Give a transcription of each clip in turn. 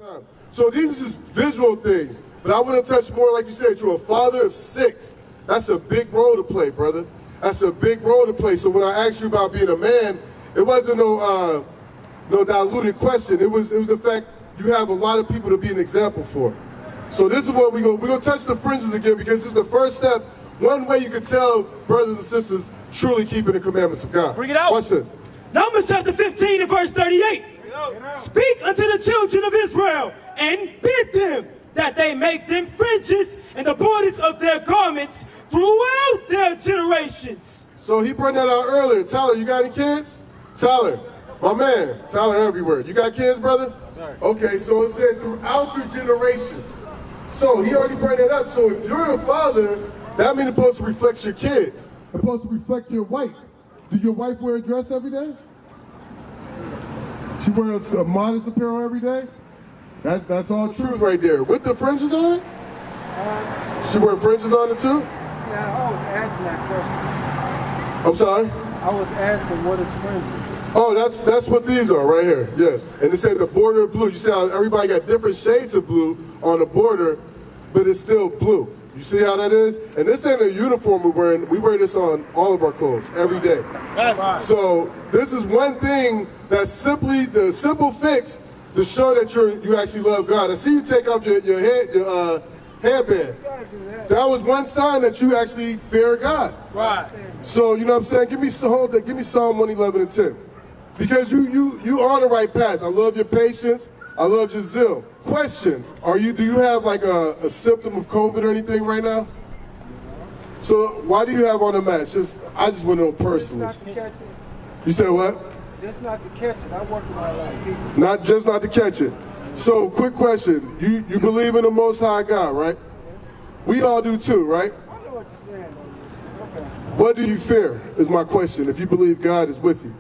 time. So these are just visual things. But I want to touch more, like you said, you're a father of 6. That's a big role to play, brother. That's a big role to play. So when I asked you about being a man, it wasn't no diluted question. It was the fact you have a lot of people to be an example for. So this is what we're gonna touch the fringes again, because it's the first step. One way you can tell brothers and sisters truly keeping the commandments of God. Bring it out. Watch this. Numbers chapter 15 and verse 38. Speak unto the children of Israel and bid them that they make them fringes and the borders of their garments throughout their generations. So he brought that out earlier. Tyler, you got any kids? Tyler, my man. Tyler everywhere. You got kids, brother? Okay, so it said throughout your generations. So he already brought that up. So if you're the father, that means it's supposed to reflect your kids. It's supposed to reflect your wife. Do your wife wear a dress every day? She wears a modest apparel every day? That's all truth right there. With the fringes on it? She wear fringes on it too? Yeah, I was asking that question. I'm sorry? I was asking what is fringes. Oh, that's what these are right here. Yes. And it said the border of blue. You see how everybody got different shades of blue on the border, but it's still blue. You see how that is? And this ain't a uniform we're wearing. We wear this on all of our clothes every day. So this is one thing that's simply the simple fix to show that you actually love God. I see you take off your headband. That was one sign that you actually fear God. Right. So you know what I'm saying? Give me Psalm 111 and 10. Because you on the right path. I love your patience. I love your zeal. Question, do you have like a symptom of COVID or anything right now? So why do you have on a mask? I just want to know personally. Just not to catch it. You said what? Just not to catch it. I work with a lot of people. Not to catch it. So quick question, you believe in the Most High God, right? We all do too, right? I know what you're saying, though. Okay. What do you fear is my question, if you believe God is with you.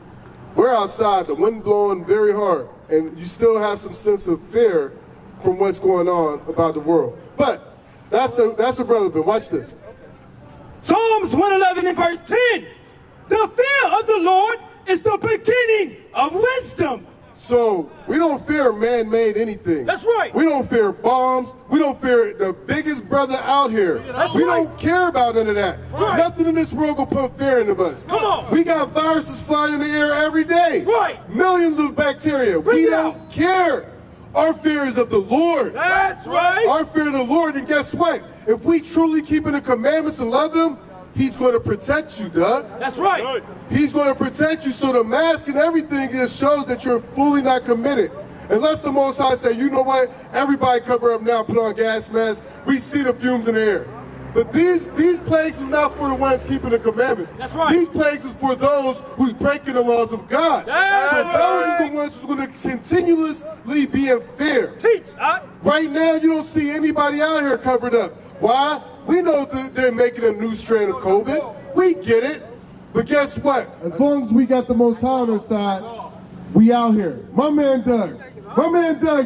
We're outside, the wind blowing very hard, and you still have some sense of fear from what's going on about the world. But that's irrelevant. Watch this. Psalms 111 and verse 10. The fear of the Lord is the beginning of wisdom. So we don't fear man-made anything. That's right. We don't fear bombs. We don't fear the biggest brother out here. We don't care about none of that. Right. Nothing in this world will put fear into us. Come on. We got viruses flying in the air every day. Right. Millions of bacteria. We don't care. Our fear is of the Lord. That's right. Our fear of the Lord, and guess what? If we truly keep in the commandments and love Him, He's going to protect you, Doug. That's right. He's going to protect you. So the mask and everything just shows that you're fully not committed. Unless the Most High say, you know what? Everybody cover up now, put on gas masks. We see the fumes in the air. But these plagues is not for the ones keeping the commandments. That's right. These plagues is for those who's breaking the laws of God. That's so right. those are the ones who's going to continuously be in fear. Teach. Right now, you don't see anybody out here covered up. Why? We know that they're making a new strain of COVID. We get it. But guess what? As long as we got the Most High on our side, we out here. My man Doug,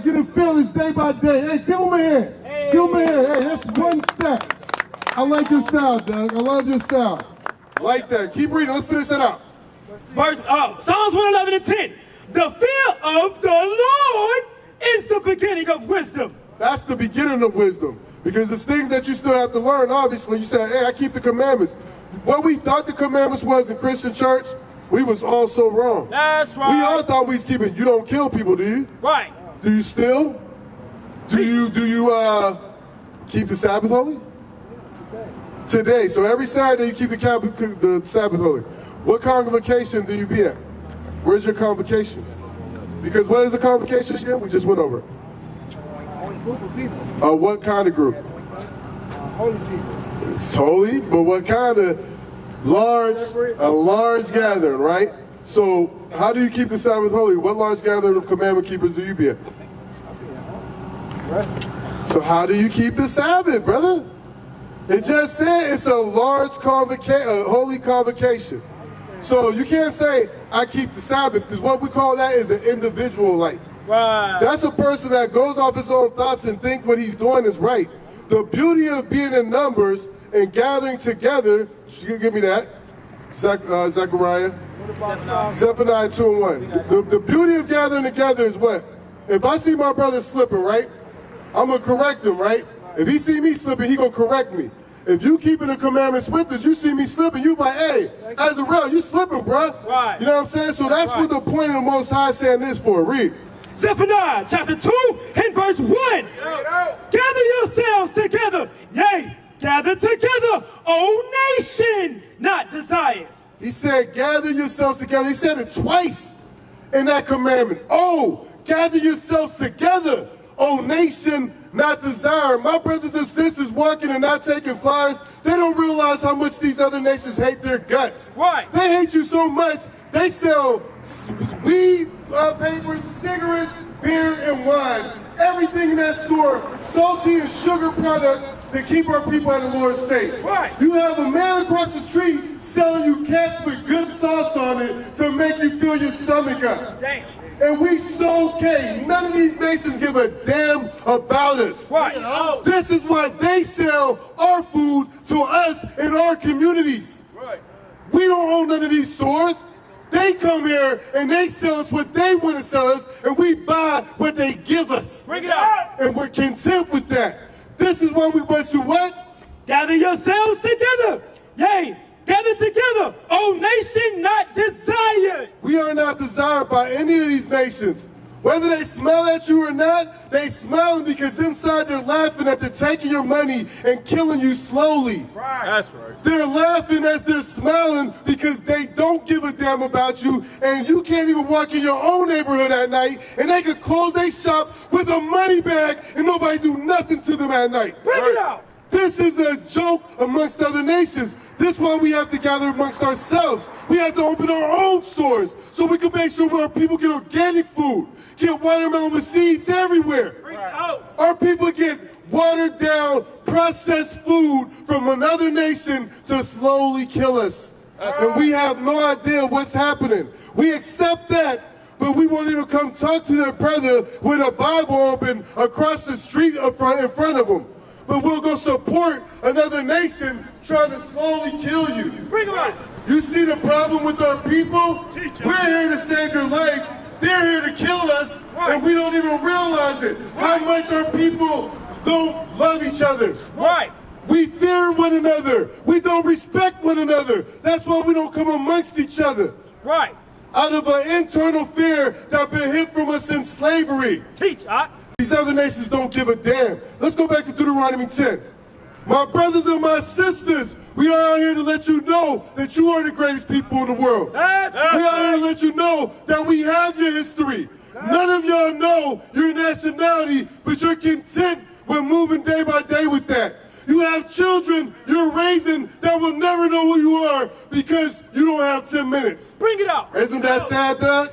getting fearless day by day. Hey, give him a hand. Give him a hand. Hey, that's one step. I like your style, Doug. I love your style. I like that. Keep reading. Let's finish that out. Psalms 111 and 10. The fear of the Lord is the beginning of wisdom. That's the beginning of wisdom. Because there's things that you still have to learn, obviously. You say, hey, I keep the commandments. What we thought the commandments was in Christian church, we was all so wrong. That's right. We all thought we was keeping, you don't kill people, do you? Right. Do you still? Do you keep the Sabbath holy? Today. So every Saturday you keep the Sabbath holy. What convocation do you be at? Where's your convocation? Because what is a convocation again? We just went over it. Group of people. What kind of group? Holy people. It's holy, but what kind of a large gathering, right? So how do you keep the Sabbath holy? What large gathering of commandment keepers do you be at? So how do you keep the Sabbath, brother? It just said it's a large holy convocation. So you can't say, I keep the Sabbath, because what we call that is an individual life. Right. That's a person that goes off his own thoughts and think what he's doing is right. The beauty of being in numbers and gathering together, give me that, Zechariah, Zephaniah 2 and 1. The beauty of gathering together is what? if I see my brother slipping, right, I'm going to correct him, right? If he see me slipping, he going to correct me. If you keeping the commandments with us, you see me slipping, you like, hey, Azarel, you slipping, bruh. Right. You know what I'm saying? So that's what the point of the Most High saying this for. Read. Zephaniah chapter 2 and verse 1. Gather yourselves together, yea, gather together, O nation, not desire. He said, gather yourselves together. He said it twice in that commandment. Oh, gather yourselves together, O nation, not desire. My brothers and sisters walking and not taking flyers, they don't realize how much these other nations hate their guts. Right. They hate you so much, they sell weed, papers, cigarettes, beer, and wine. Everything in that store, salty and sugar products to keep our people at a lower state. Right. You have a man across the street selling you cats with good sauce on it to make you fill your stomach up. Damn. And we so okay. None of these nations give a damn about us. Right. This is why they sell our food to us in our communities. Right. We don't own none of these stores. They come here and they sell us what they want to sell us, and we buy what they give us. Bring it out. And we're content with that. This is why we must do what? Gather yourselves together, yea, gather together, O nation, not desired. We are not desired by any of these nations. Whether they smell at you or not, they smiling because inside they're laughing at they're taking your money and killing you slowly. Right. That's right. They're laughing as they're smiling because they don't give a damn about you, and you can't even walk in your own neighborhood at night, and they could close their shop with a money bag and nobody do nothing to them at night. Bring it out. This is a joke amongst other nations. This is why we have to gather amongst ourselves. We have to open our own stores so we can make sure our people get organic food, get watermelon with seeds everywhere. Our people get watered down, processed food from another nation to slowly kill us. And we have no idea what's happening. We accept that, but we won't even come talk to their brother with a Bible open across the street in front of them. But we'll go support another nation trying to slowly kill you. Bring them out. You see the problem with our people? We're here to save your life. They're here to kill us, and we don't even realize it. How much our people don't love each other. Right. We fear one another. We don't respect one another. That's why we don't come amongst each other. Right. Out of an internal fear that been hid from us in slavery. Teach, These other nations don't give a damn. Let's go back to Deuteronomy 10. My brothers and my sisters, we are out here to let you know that you are the greatest people in the world. We are here to let you know that we have your history. None of y'all know your nationality, but you're content with moving day by day with that. You have children you're raising that will never know who you are because you don't have 10 minutes. Bring it out. Isn't that sad, Doug?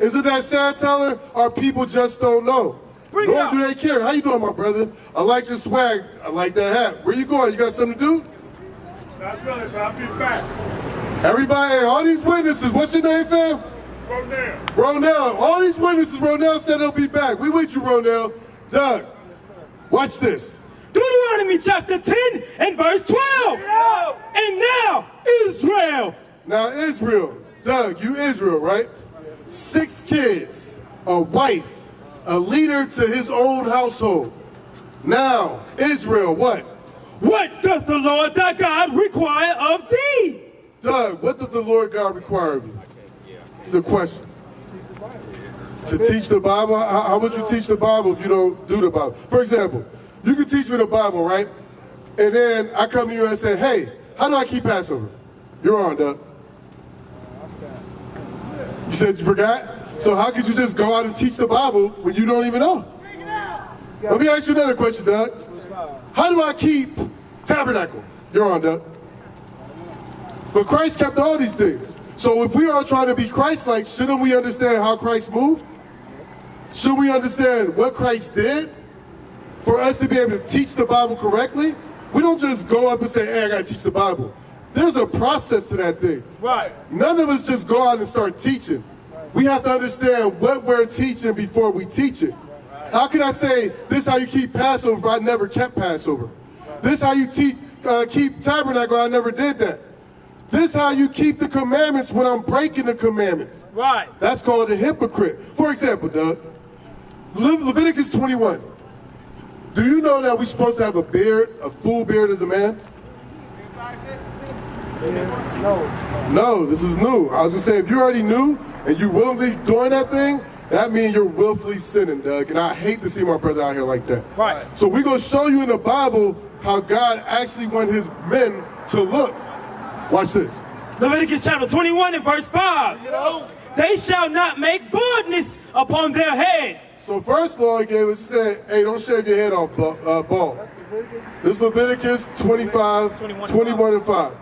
Isn't that sad, Tyler? Our people just don't know. Bring it Nor out. do they care. How you doing, my brother? I like your swag. I like that hat. Where you going? You got something to do? Not really, but I'll be back. Everybody, all these witnesses, what's your name, fam? Ronell. Ronell. All these witnesses, Ronell said he'll be back. We with you, Ronell. Doug, watch this. Deuteronomy chapter 10 and verse 12. And now, Israel. Now, Israel. Doug, you Israel, right? 6 kids, a wife, a leader to his own household. Now, Israel, what? What does the Lord thy God require of thee? Doug, what does the Lord God require of you? It's a question. To teach the Bible? How would you teach the Bible if you don't do the Bible? For example, you can teach me the Bible, right? And then I come to you and say, hey, how do I keep Passover? You're on, Doug. You said you forgot? So how could you just go out and teach the Bible when you don't even know? Let me ask you another question, Doug. How do I keep tabernacle? You're on, Doug. But Christ kept all these things. So if we are trying to be Christ-like, shouldn't we understand how Christ moved? Should we understand what Christ did for us to be able to teach the Bible correctly? We don't just go up and say, hey, I got to teach the Bible. There's a process to that thing. Right. None of us just go out and start teaching. We have to understand what we're teaching before we teach it. How can I say, this is how you keep Passover, I never kept Passover? This is how you keep tabernacle, I never did that. This is how you keep the commandments when I'm breaking the commandments. Right. That's called a hypocrite. For example, Doug, Leviticus 21. Do you know that we're supposed to have a beard, a full beard as a man? No, this is new. I was gonna say, if you already knew and you willingly doing that thing, that means you're willfully sinning, Doug. And I hate to see my brother out here like that. Right. So we're gonna show you in the Bible how God actually want his men to look. Watch this. Leviticus chapter 21 and verse 5. They shall not make baldness upon their head. So first law he gave us, he said, hey, don't shave your head off bald. This is Leviticus 25, 21 and 5.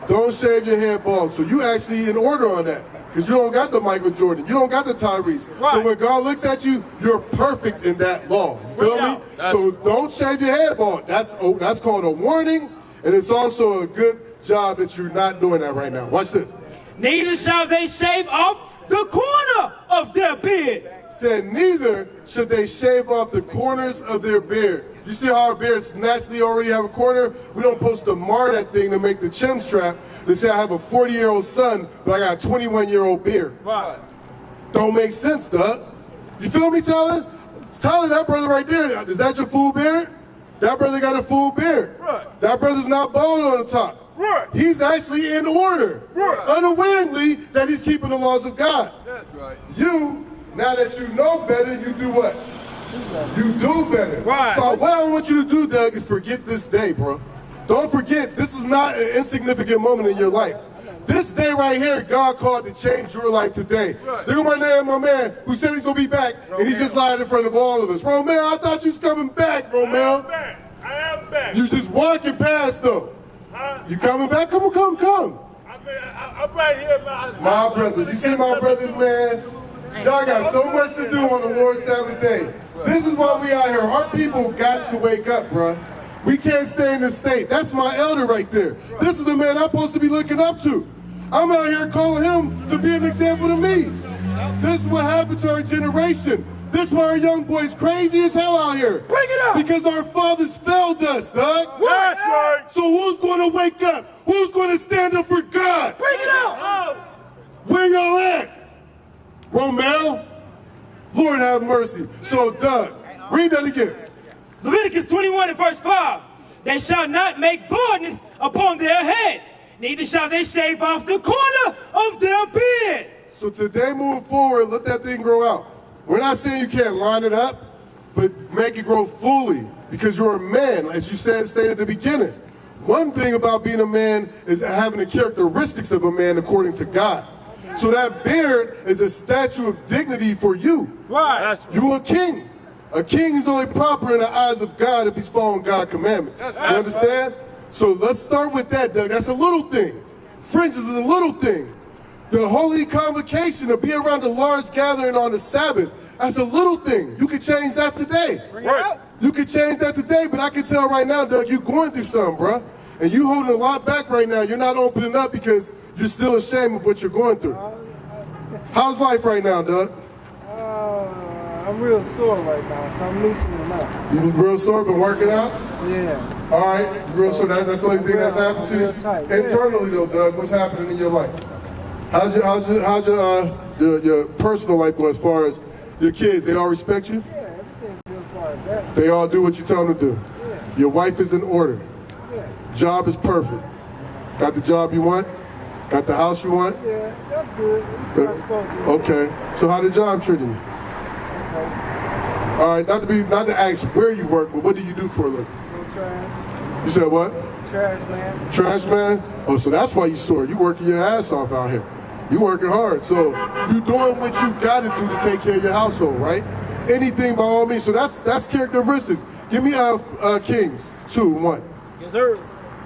Don't shave your head bald. So you actually in order on that. Because you don't got the Michael Jordan. You don't got the Tyrese. Right. So when God looks at you, you're perfect in that law. You feel me? So don't shave your head bald. That's called a warning. And it's also a good job that you're not doing that right now. Watch this. Neither shall they shave off the corner of their beard. Said neither should they shave off the corners of their beard. You see how our beards naturally already have a corner? We don't supposed to mar that thing to make the chin strap. They say I have a 40-year-old son, but I got a 21-year-old beard. Right. Don't make sense, Doug. You feel me, Tyler? Tyler, that brother right there, is that your full beard? That brother got a full beard. Right. That brother's not bald on the top. Right. He's actually in order. Right. Unaware that he's keeping the laws of God. That's right. You, now that you know better, you do what? You do better. Right. So what I want you to do, Doug, is forget this day, bro. Don't forget, this is not an insignificant moment in your life. This day right here, God called to change your life today. Right. Look at my name, my man, who said he's gonna be back, and he's just lied in front of all of us. Romel, I thought you was coming back, Romel. I am back. You just walking past though. Huh? You coming back? Come. I'm right here, man. My brothers, you see my brothers, man? Y'all got so much to do on the Lord's Sabbath day. This is why we out here. Our people got to wake up, bruh. We can't stay in this state. That's my elder right there. This is the man I'm supposed to be looking up to. I'm out here calling him to be an example to me. This is what happened to our generation. This is why our young boys crazy as hell out here. Bring it up. Because our fathers failed us, Doug. That's right. So who's going to wake up? Who's going to stand up for God? Bring it out. Where y'all at? Romel? Lord have mercy. So Doug, read that again. Leviticus 21 and verse 5. They shall not make baldness upon their head, neither shall they shave off the corner of their beard. So today moving forward, let that thing grow out. We're not saying you can't line it up, but make it grow fully because you're a man, as you stated at the beginning. One thing about being a man is having the characteristics of a man according to God. So that beard is a statue of dignity for you. Right. You a king. A king is only proper in the eyes of God if he's following God's commandments. You understand? So let's start with that, Doug. That's a little thing. Fringes is a little thing. The holy convocation to be around a large gathering on the Sabbath, that's a little thing. You can change that today. Right. You can change that today, but I can tell right now, Doug, you're going through something, bro. And you holding a lot back right now. You're not opening up because you're still ashamed of what you're going through. How's life right now, Doug? I'm real sore right now, so I'm loosening up. You real sore, been working out? Yeah. All right, real sore. That's the only thing that's happened to you. Real tight. Internally, though, Doug, what's happening in your life? How's your personal life going as far as your kids? They all respect you? Yeah, everything's good as far as that. They all do what you tell them to do. Yeah. Your wife is in order. Yeah. Job is perfect. Got the job you want? Got the house you want? Yeah, that's good. That's supposed to be. Okay. So how the job treating you? Okay. All right, not to ask where you work, but what do you do for a living? No trash. You said what? Trash man. Trash man? Oh, so that's why you sore. You working your ass off out here. You working hard. So you doing what you got to do to take care of your household, right? Anything by all means. So that's characteristics. Give me Kings 2:1. Yes, sir.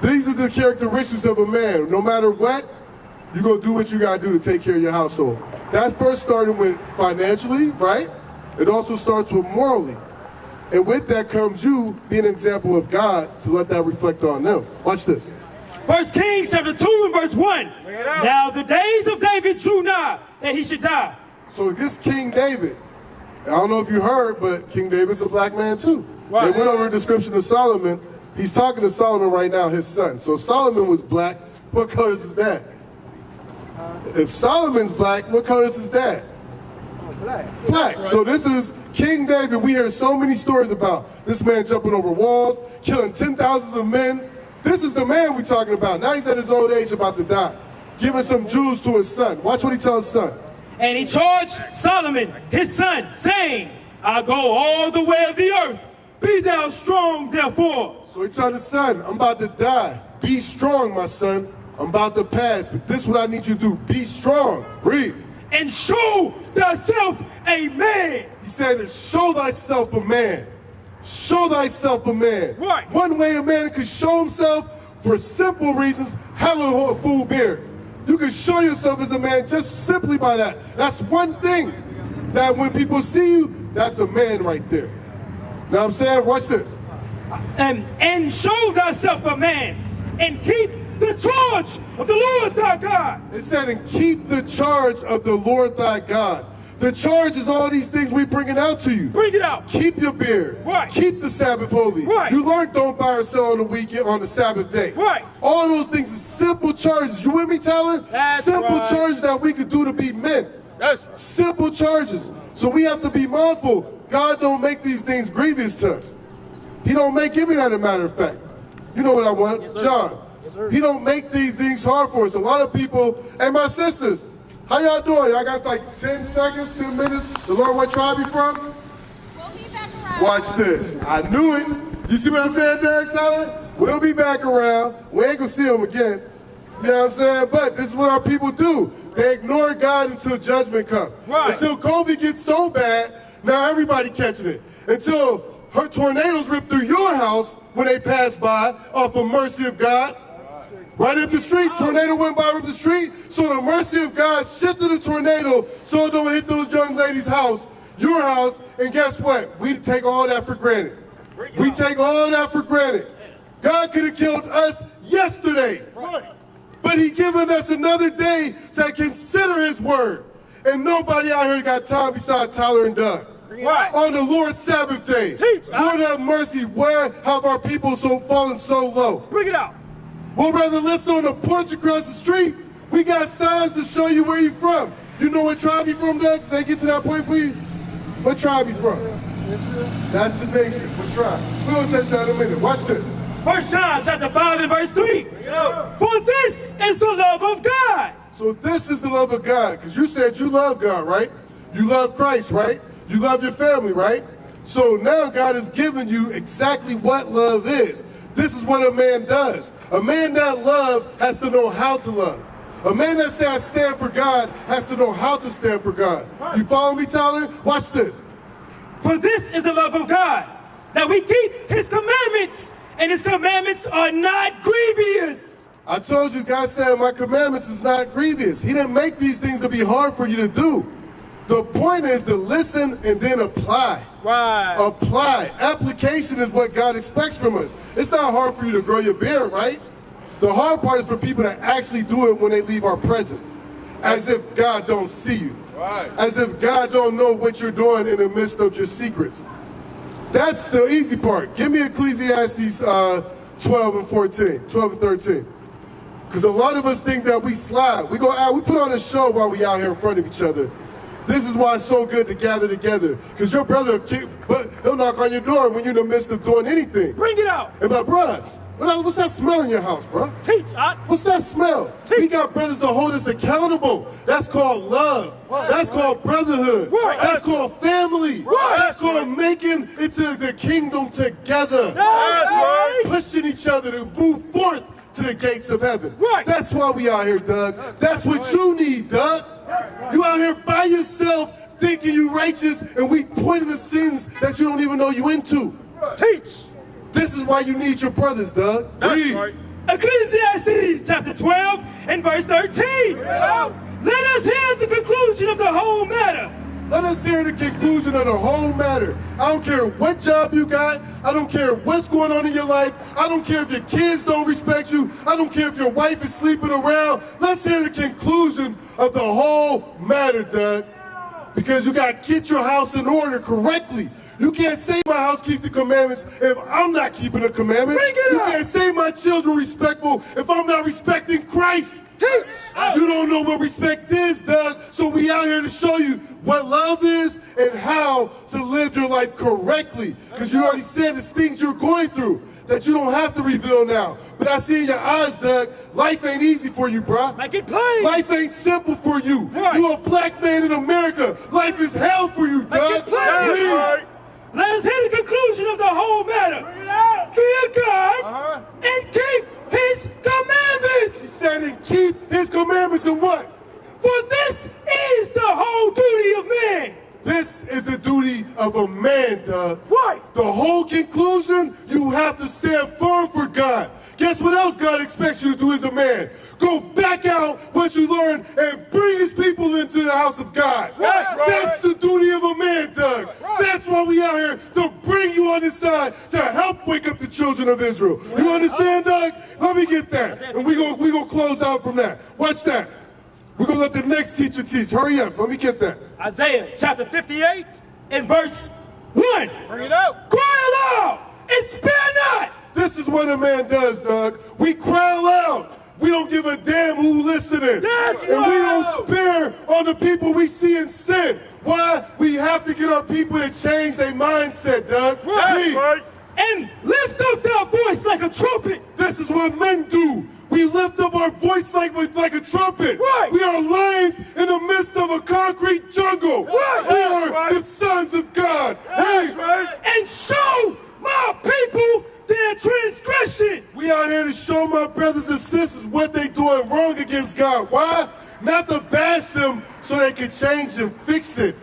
These are the characteristics of a man. No matter what, you're going to do what you got to do to take care of your household. That's first starting with financially, right? It also starts with morally. And with that comes you being an example of God to let that reflect on them. Watch this. 1 Kings chapter 2 and verse 1. Now the days of David drew nigh that he should die. So this King David, I don't know if you heard, but King David's a black man too. Right. They went over a description of Solomon. He's talking to Solomon right now, his son. So if Solomon was black, what color is his dad? If Solomon's black, what color is his dad? Oh, black. Black. So this is King David, we hear so many stories about this man jumping over walls, killing 10,000s of men. This is the man we're talking about. Now he's at his old age about to die, giving some jewels to his son. Watch what he tells his son. And he charged Solomon, his son, saying, I go all the way of the earth. Be thou strong, therefore. So he told his son, I'm about to die. Be strong, my son. I'm about to pass, but this is what I need you to do. Be strong. Read. And show thyself a man. He said, show thyself a man. Show thyself a man. Right. One way a man could show himself for simple reasons, have a full beard. You can show yourself as a man just simply by that. That's one thing that when people see you, that's a man right there. Know what I'm saying? Watch this. And show thyself a man, and keep the charge of the Lord thy God. It said, and keep the charge of the Lord thy God. The charge is all these things we bringing out to you. Bring it out. Keep your beard. Right. Keep the Sabbath holy. Right. You learned don't buy or sell on the weekend, on the Sabbath day. Right. All those things are simple charges. You with me, Tyler? That's simple right. charges that we could do to be men. That's Simple charges. So we have to be mindful. God don't make these things grievous to us. He don't make, give me that, as a matter of fact. You know what I want? Yes, sir. John. Yes, sir. He don't make these things hard for us. A lot of people, and my sisters, how y'all doing? Y'all got like 10 seconds, 10 minutes to learn what tribe you from? We'll be back around. Watch this. I knew it. You see what I'm saying, Derek Tyler? We'll be back around. We ain't gonna see him again. You know what I'm saying? But this is what our people do. They ignore God until judgment comes. Right. Until COVID gets so bad, now everybody catching it. Until her tornadoes rip through your house when they pass by off of mercy of God. Right up the street, tornado went by up the street, so the mercy of God shifted the tornado so it don't hit those young ladies' house, your house, and guess what? We take all that for granted. We take all that for granted. God could have killed us yesterday, but he given us another day to consider his word. And nobody out here got time beside Tyler and Doug. Right. On the Lord's Sabbath day. Teach. Lord have mercy, where have our people so fallen so low? Bring it out. We'll rather listen on the porch across the street. We got signs to show you where you from. You know what tribe you from, Doug? Did they get to that point for you? What tribe you from? That's the nation. What tribe? We're going to touch that in a minute. Watch this. 1 John chapter 5 and verse 3. For this is the love of God. So this is the love of God, because you said you love God, right? You love Christ, right? You love your family, right? So now God has given you exactly what love is. This is what a man does. A man that loves has to know how to love. A man that says I stand for God has to know how to stand for God. You follow me, Tyler? Watch this. For this is the love of God, that we keep his commandments, and his commandments are not grievous. I told you, God said my commandments is not grievous. He didn't make these things to be hard for you to do. The point is to listen and then apply. Right. Apply. Application is what God expects from us. It's not hard for you to grow your beard, right? The hard part is for people to actually do it when they leave our presence. As if God don't see you. right. As if God don't know what you're doing in the midst of your secrets. That's the easy part. Give me Ecclesiastes 12 and 14, 12 and 13. Because a lot of us think that we slide. We go out, we put on a show while we out here in front of each other. This is why it's so good to gather together. Because your brother, he'll knock on your door when you're in the midst of doing anything. Bring it out. And like, bruh, what's that smell in your house, bruh? Teach. What's that smell? We got brothers to hold us accountable. That's called love. That's called brotherhood. Right. That's called family. Right. That's called making it to the kingdom together. That's right. Pushing each other to move forth to the gates of heaven. Right. That's why we out here, Doug. That's what you need, Doug. You out here by yourself thinking you righteous and we pointing the sins that you don't even know you into. Teach. This is why you need your brothers, Doug. Read. Right. Ecclesiastes chapter 12 and verse 13. Let us hear the conclusion of the whole matter. Let us hear the conclusion of the whole matter. I don't care what job you got. I don't care what's going on in your life. I don't care if your kids don't respect you. I don't care if your wife is sleeping around. Let's hear the conclusion of the whole matter, Doug. Because you got to get your house in order correctly. You can't say my house keep the commandments if I'm not keeping the commandments. You can't say my children respectful if I'm not respecting Christ. You don't know what respect is, Doug, so we out here to show you what love is and how to live your life correctly. Because you already said it's things you're going through that you don't have to reveal now. But I see in your eyes, Doug, life ain't easy for you, bro. Make it plain. Life ain't simple for you. Right. You a black man in America. Life is hell for you, Doug. Read. Let us hear the conclusion of the whole matter. Fear God and keep his commandments. He said, and keep his commandments and what? For this is the whole duty of man. This is the duty of a man, Doug. Right. The whole conclusion, you have to stand firm for God. Guess what else God expects you to do as a man? Go back out what you learned and bring his people into the house of God. That's the duty of a man, Doug. That's why we out here, to bring you on this side, to help wake up the children of Israel. You understand, Doug? Let me get that. And we gonna close out from that. Watch that. We're gonna let the next teacher teach. Hurry up, let me get that. Isaiah chapter 58 and verse 1. Bring it out. Cry aloud and spare not. This is what a man does, Doug. We cry aloud. We don't give a damn who listening. That's and we right. don't spare on the people we see in sin. Why? We have to get our people to change their mindset, Doug. That's right. And lift up thy voice like a trumpet. This is what men do. We lift up our voice like a trumpet. Right. We are lions in the midst of a concrete jungle. Right. We are Right. the sons of God. That's right. And show my people their transgression. We out here to show my brothers and sisters what they doing wrong against God. Why? Not to bash them so they can change and fix it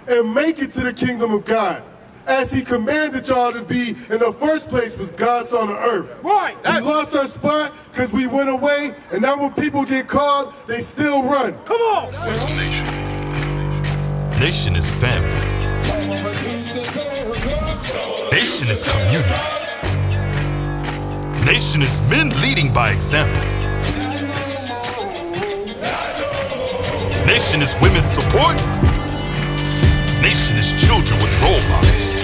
and make it to the kingdom of God. As he commanded y'all to be in the first place was God's on the earth. Right. We lost our spot because we went away, and now when people get called, they still run. Come on. Nation is family. Nation is community. Nation is men leading by example. Nation is women's support. Nation is children with role models.